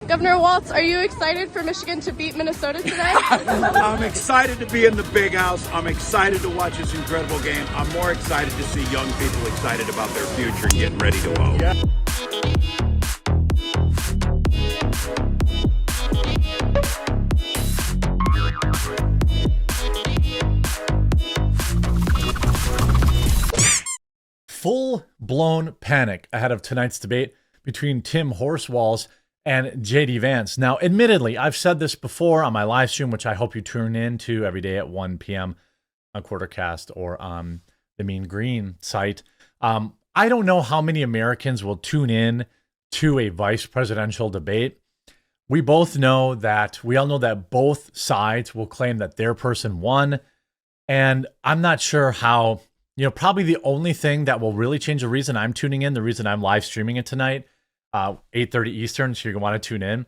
Governor Walz, are you excited for Michigan to beat Minnesota today? I'm excited to be in the big house. I'm excited to watch this incredible game. I'm more excited to see young people excited about their future and getting ready to vote. Yeah. Full-blown panic ahead of tonight's debate between Tim Walz and JD Vance. Now, admittedly, I've said this before on my live stream, which I hope you tune in to every day at 1 p.m. on Quartercast or on the Mean Green site. I don't know how many Americans will tune in to a vice presidential debate. We all know that both sides will claim that their person won. And I'm not sure how, probably the only thing that will really change the reason I'm tuning in, the reason I'm live streaming it tonight, 8:30 Eastern, so you're going to want to tune in,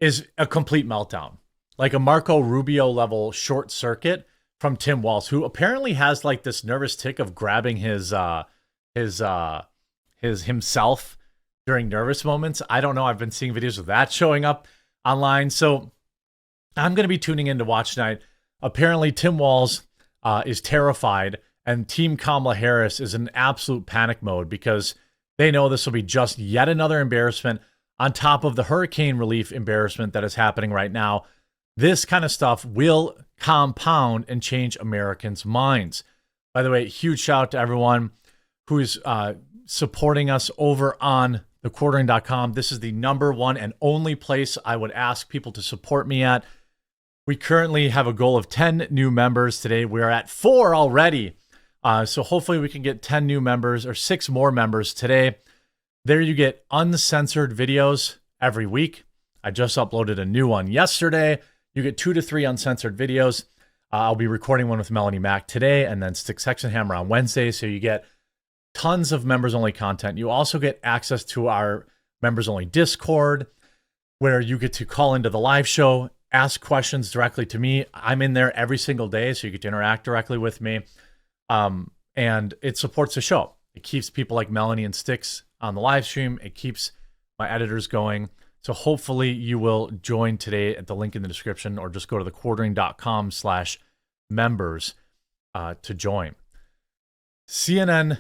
is a complete meltdown. Like a Marco Rubio level short circuit from Tim Walz, who apparently has like this nervous tick of grabbing his himself during nervous moments. I don't know. I've been seeing videos of that showing up online. So I'm going to be tuning in to watch tonight. Apparently Tim Walz is terrified, and Team Kamala Harris is in absolute panic mode because they know this will be just yet another embarrassment on top of the hurricane relief embarrassment that is happening right now. This kind of stuff will compound and change Americans' minds. By the way, huge shout out to everyone who's supporting us over on thequartering.com. This is the number one and only place I would ask people to support me at. We currently have a goal of 10 new members today. We're at 4 already. So hopefully we can get 10 new members or 6 more members today. There you get uncensored videos every week. I just uploaded a new one yesterday. You get 2 to 3 uncensored videos. I'll be recording one with Melanie Mack today and then Stick Section Hammer on Wednesday. So you get tons of members-only content. You also get access to our members-only Discord, where you get to call into the live show, ask questions directly to me. I'm in there every single day, so you get to interact directly with me. And it supports the show. It keeps people like Melanie and Sticks on the live stream. It keeps my editors going. So hopefully you will join today at the link in the description, or just go to thequartering.com/members to join. CNN,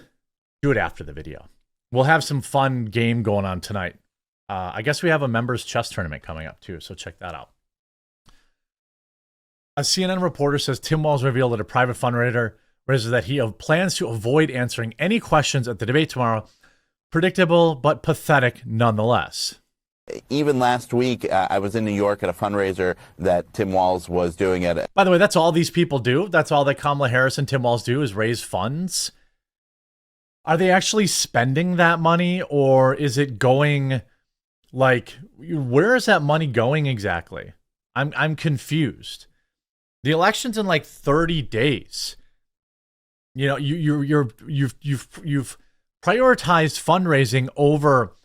do it after the video. We'll have some fun game going on tonight. I guess we have a members chess tournament coming up too, so check that out. A CNN reporter says Tim Walz revealed at a private fundraiser that he plans to avoid answering any questions at the debate tomorrow. Predictable, but pathetic nonetheless. Even last week, I was in New York at a fundraiser that Tim Walz was doing at. By the way, that's all these people do. That's all that Kamala Harris and Tim Walz do, is raise funds. Are they actually spending that money, or is it going, like, where is that money going exactly? I'm confused. The election's in like 30 days. You've prioritized fundraising over,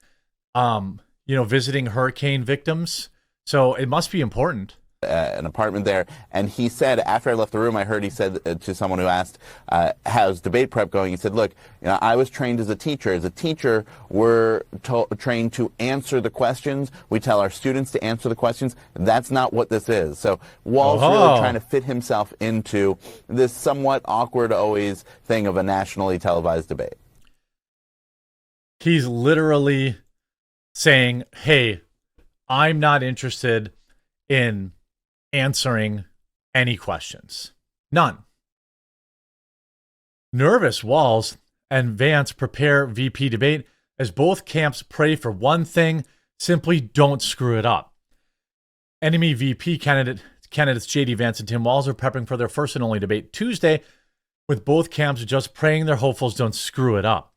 visiting hurricane victims. So it must be important. An apartment there, and he said, after I left the room, I heard he said to someone who asked, how's debate prep going? He said, look, I was trained as a teacher. As a teacher, we're trained to answer the questions. We tell our students to answer the questions. That's not what this is. So Walz really trying to fit himself into this somewhat awkward always thing of a nationally televised debate. He's literally saying, hey, I'm not interested in answering any questions. None. Nervous Walz and Vance prepare VP debate as both camps pray for one thing: simply don't screw it up. Enemy VP candidates JD Vance and Tim Walz are prepping for their first and only debate Tuesday, with both camps just praying their hopefuls don't screw it up.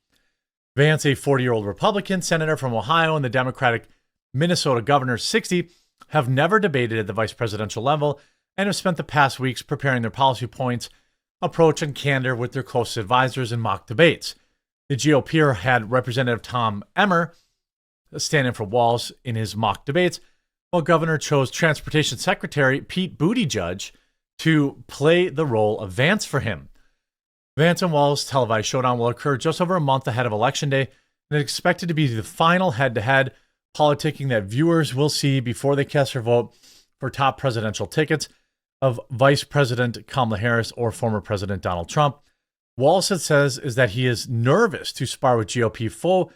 Vance, a 40-year-old Republican senator from Ohio, and the Democratic Minnesota governor, 60, have never debated at the vice presidential level and have spent the past weeks preparing their policy points, approach, and candor with their closest advisors in mock debates. The GOP had Representative Tom Emmer stand in for Walz in his mock debates, while Governor chose Transportation Secretary Pete Buttigieg to play the role of Vance for him. Vance and Walz televised showdown will occur just over a month ahead of Election Day, and is expected to be the final head-to-head politicking that viewers will see before they cast their vote for top presidential tickets of Vice President Kamala Harris or former President Donald Trump. Walz says is that he is nervous to spar with GOP foe,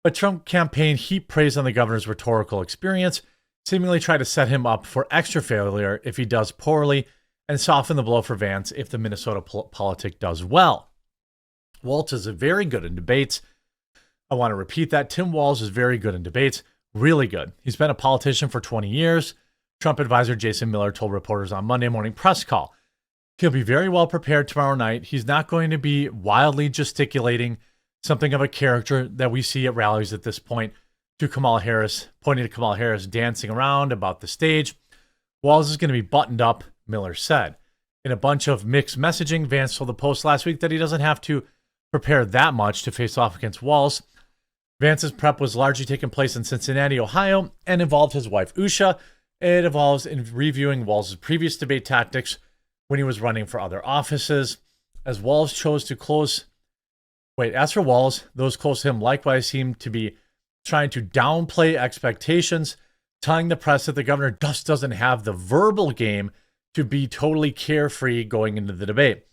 but Trump campaign heaped praise on the governor's rhetorical experience, seemingly try to set him up for extra failure if he does poorly, and soften the blow for Vance if the Minnesota politic does well. Walz is very good in debates. I want to repeat that. Tim Walz is very good in debates, really good. He's been a politician for 20 years. Trump advisor Jason Miller told reporters on Monday morning press call. He'll be very well prepared tomorrow night. He's not going to be wildly gesticulating, something of a character that we see at rallies at this point, to Kamala Harris, pointing to Kamala Harris dancing around about the stage. Walz is going to be buttoned up, Miller said. In a bunch of mixed messaging, Vance told the Post last week that he doesn't have to prepare that much to face off against Walz. Vance's prep was largely taking place in Cincinnati, Ohio, and involved his wife, Usha. It involves in reviewing Walz's previous debate tactics when he was running for other offices. As for Walz, those close to him likewise seem to be trying to downplay expectations, telling the press that the governor just doesn't have the verbal game to be totally carefree going into the debate.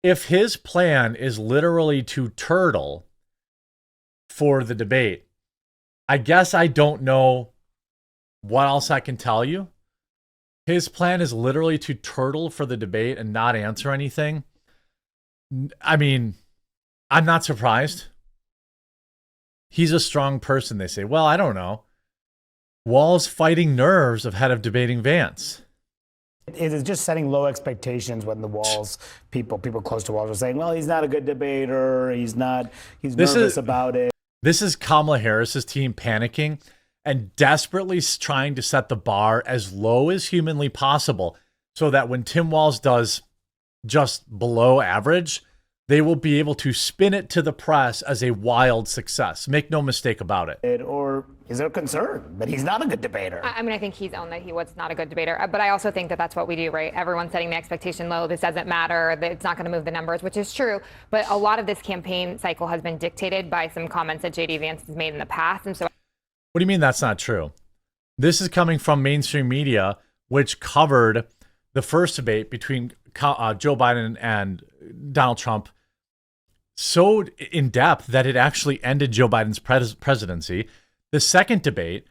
If his plan is literally to turtle for the debate, I guess I don't know what else I can tell you. His plan is literally to turtle for the debate and not answer anything. I mean, I'm not surprised. He's a strong person, they say. Well, I don't know. Walz fighting nerves ahead of debating Vance. It is just setting low expectations when the Walz people close to Walz are saying, well, he's not a good debater. He's nervous about it. This is Kamala Harris's team panicking and desperately trying to set the bar as low as humanly possible so that when Tim Walz does just below average, they will be able to spin it to the press as a wild success. Make no mistake about it. Or is there a concern that he's not a good debater? I mean, I think he's owned that he was not a good debater. But I also think that that's what we do, right? Everyone's setting the expectation low. This doesn't matter. It's not going to move the numbers, which is true. But a lot of this campaign cycle has been dictated by some comments that J.D. Vance has made in the past. And so, what do you mean that's not true? This is coming from mainstream media, which covered the first debate between Joe Biden and Donald Trump so in depth that it actually ended Joe Biden's presidency. The second debate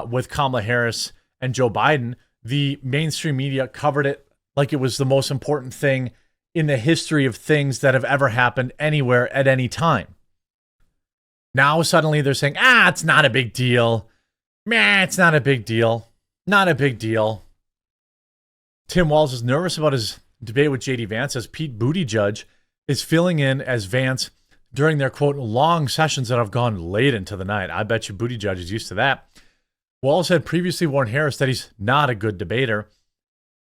with Kamala Harris and Joe Biden, the mainstream media covered it like it was the most important thing in the history of things that have ever happened anywhere at any time. Now suddenly they're saying, it's not a big deal. It's not a big deal. Not a big deal. Tim Walz is nervous about his debate with J.D. Vance as Pete Buttigieg is filling in as Vance during their, quote, long sessions that have gone late into the night. I bet you Buttigieg is used to that. Walz had previously warned Harris that he's not a good debater.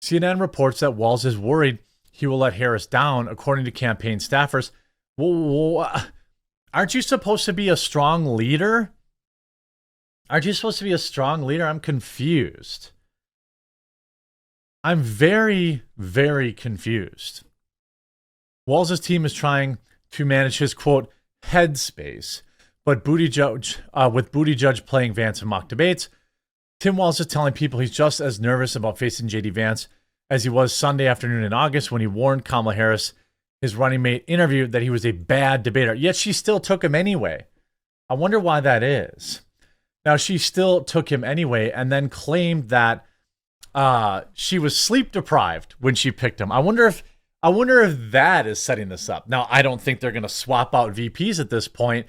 CNN reports that Walz is worried he will let Harris down, according to campaign staffers. Aren't you supposed to be a strong leader? Aren't you supposed to be a strong leader? I'm confused. I'm very, very confused. Walz's team is trying to manage his, quote, headspace, but with Buttigieg playing Vance in mock debates, Tim Walz is telling people he's just as nervous about facing J.D. Vance as he was Sunday afternoon in August when he warned Kamala Harris, his running mate, interview that he was a bad debater, yet she still took him anyway. I wonder why that is. Now, she still took him anyway and then claimed that she was sleep deprived when she picked him. I wonder if that is setting this up. Now, I don't think they're going to swap out VPs at this point,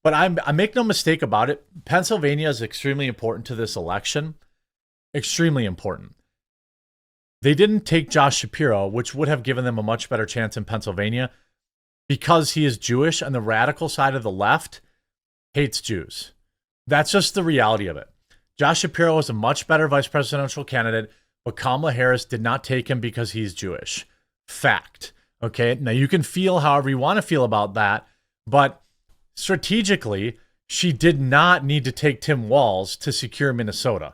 but I make no mistake about it. Pennsylvania is extremely important to this election. Extremely important. They didn't take Josh Shapiro, which would have given them a much better chance in Pennsylvania because he is Jewish and the radical side of the left hates Jews. That's just the reality of it. Josh Shapiro is a much better vice presidential candidate, but Kamala Harris did not take him because he's Jewish. Fact. Okay. Now you can feel however you want to feel about that, but strategically, she did not need to take Tim Walz to secure Minnesota.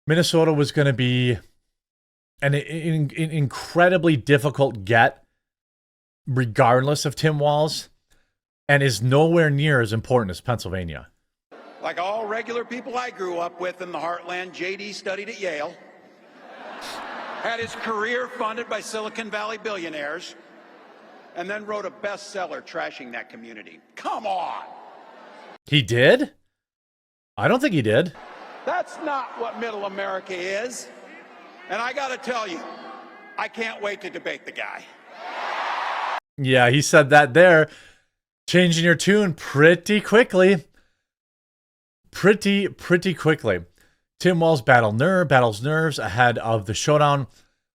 Minnesota was going to be an incredibly difficult get regardless of Tim Walz and is nowhere near as important as Pennsylvania. Like all regular people I grew up with in the heartland, JD studied at Yale, had his career funded by Silicon Valley billionaires, and then wrote a bestseller trashing that community. Come on. He did? I don't think he did. That's not what middle America is. And I got to tell you, I can't wait to debate the guy. Yeah, he said that there. Changing your tune pretty quickly. Pretty quickly. Tim Walz battles nerves ahead of the showdown.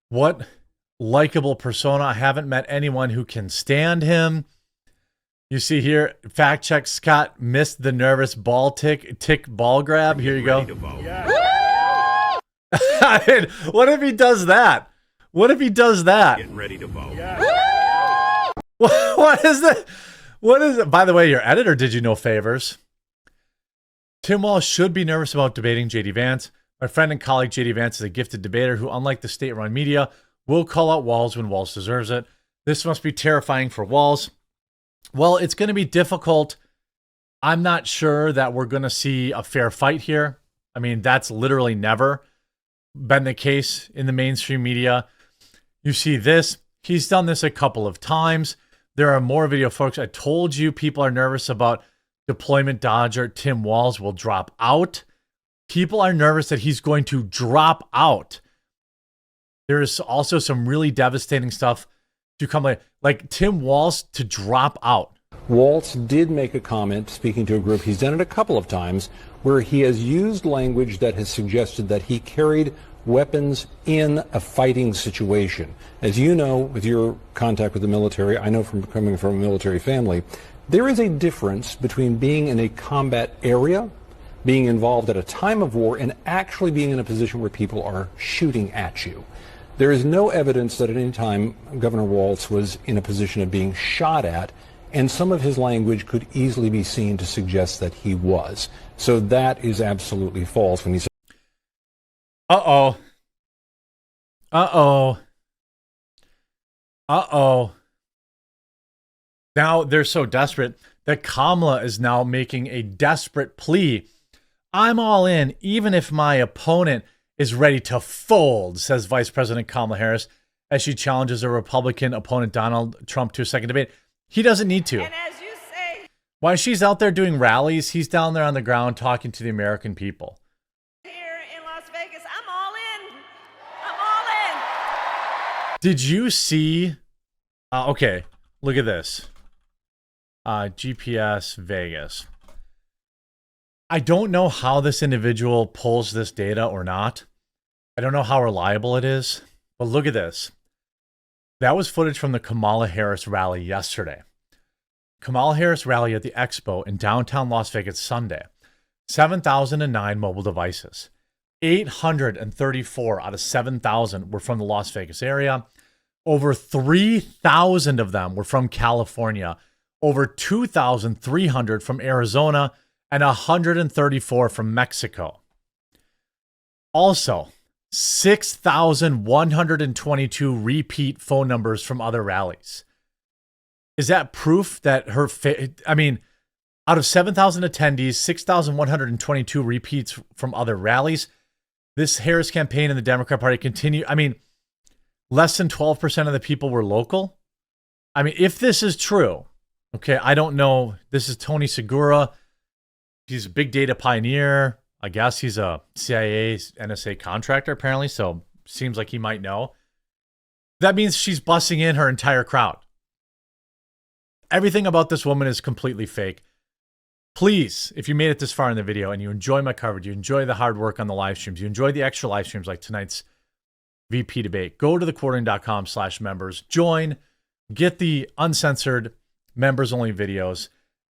What likable persona. I haven't met anyone who can stand him. You see here, fact check, Scott missed the nervous ball tick ball grab. Here you go. Yeah. I mean, what if he does that? What if he does that? Getting ready to vote. Yeah. What is that? What is it? By the way, your editor did you no favors. Tim Walz should be nervous about debating J.D. Vance. My friend and colleague J.D. Vance is a gifted debater who, unlike the state-run media, will call out Walz when Walz deserves it. This must be terrifying for Walz. Well, it's going to be difficult. I'm not sure that we're going to see a fair fight here. I mean, that's literally never been the case in the mainstream media. You see this. He's done this a couple of times. There are more video, folks. I told you people are nervous about deployment dodger Tim Walz will drop out. People are nervous that he's going to drop out. There is also some really devastating stuff to come like Tim Walz to drop out. Walz did make a comment speaking to a group. He's done it a couple of times where he has used language that has suggested that he carried weapons in a fighting situation. As you know, with your contact with the military, I know from coming from a military family, there is a difference between being in a combat area, being involved at a time of war, and actually being in a position where people are shooting at you. There is no evidence that at any time Governor Walz was in a position of being shot at, and some of his language could easily be seen to suggest that he was. So that is absolutely false when he said, Uh-oh. Now they're so desperate that Kamala is now making a desperate plea. I'm all in, even if my opponent is ready to fold, says Vice President Kamala Harris as she challenges her Republican opponent Donald Trump to a second debate. He doesn't need to. And as you say, while she's out there doing rallies, he's down there on the ground talking to the American people. here in Las Vegas, I'm all in. I'm all in. Did you see? Okay, look at this. GPS Vegas. I don't know how this individual pulls this data or not. I don't know how reliable it is, but look at this. That was footage from the Kamala Harris rally yesterday. Kamala Harris rally at the Expo in downtown Las Vegas Sunday. 7,009 mobile devices. 834 out of 7,000 were from the Las Vegas area. Over 3,000 of them were from California. Over 2,300 from Arizona. And 134 from Mexico. Also, 6,122 repeat phone numbers from other rallies. Is that proof that her... out of 7,000 attendees, 6,122 repeats from other rallies. This Harris campaign and the Democrat Party continue... less than 12% of the people were local. If this is true, okay, I don't know. This is Tony Segura. He's a big data pioneer. I guess he's a CIA, NSA contractor, apparently, so seems like he might know. That means she's bussing in her entire crowd. Everything about this woman is completely fake. Please, if you made it this far in the video and you enjoy my coverage, you enjoy the hard work on the live streams, you enjoy the extra live streams like tonight's VP debate, go to thequartering.com/members, join, get the uncensored members-only videos,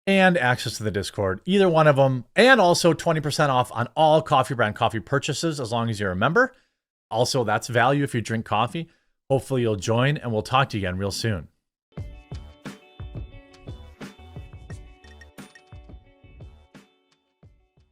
and access to the Discord, either one of them, and also 20% off on all Coffee Brand coffee purchases as long as you're a member. Also, that's value if you drink coffee. Hopefully you'll join, and we'll talk to you again real soon.